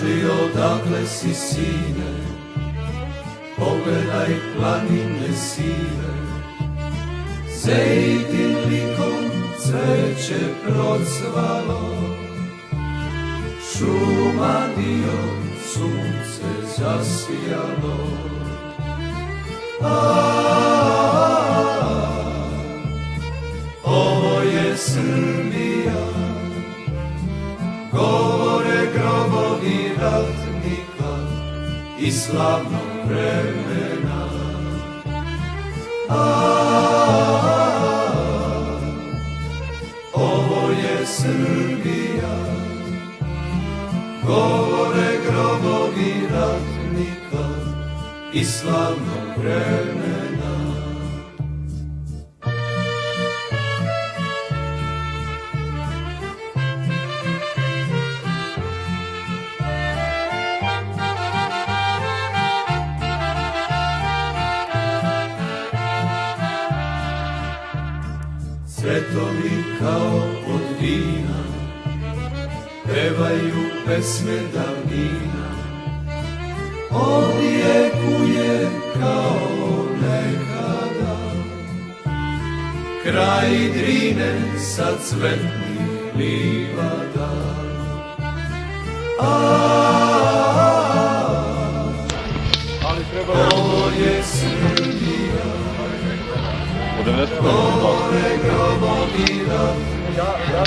Kaži odakle si, sine, pogledaj planine sive, Zejtin likom cveće procvalo, šuma dio sunce zasijalo. Ovo je Srbija, govore grobovi ratnika i slavnog vremena. Ovo je Srbija, govore grobovi ratnika i slavnog vremena. Cvetovi kao od vina pevaju pesme davnina, odjekuje kao nekada kraj Drine sa cvetnih livada. Ovo je Srbija, govore grobovi ratnika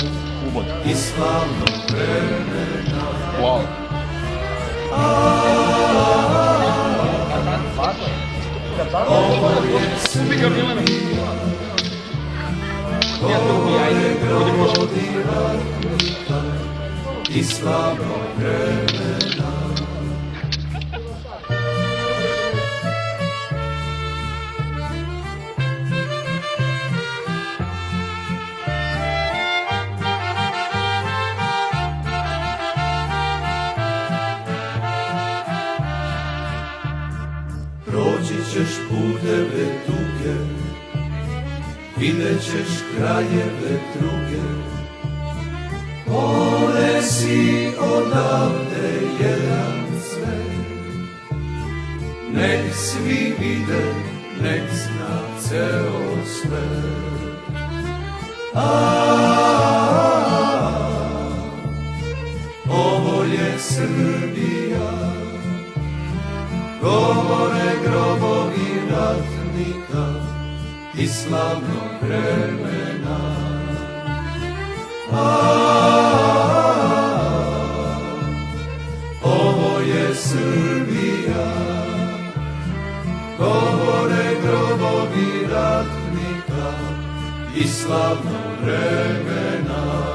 i slavnog vremena. Ovo je Srbija, govore grobovi ratnika i slavnog vremena. Proći ćeš puteve duge, vidjet ćeš krajeve druge, ponesi odavde jedan cvet. Nek svi vide, nek zna ceo svet. Ovo je Srbija, govore grobovi ratnika i slavnog vremena. Ovo je Srbija, govore grobovi ratnika i slavnog vremena.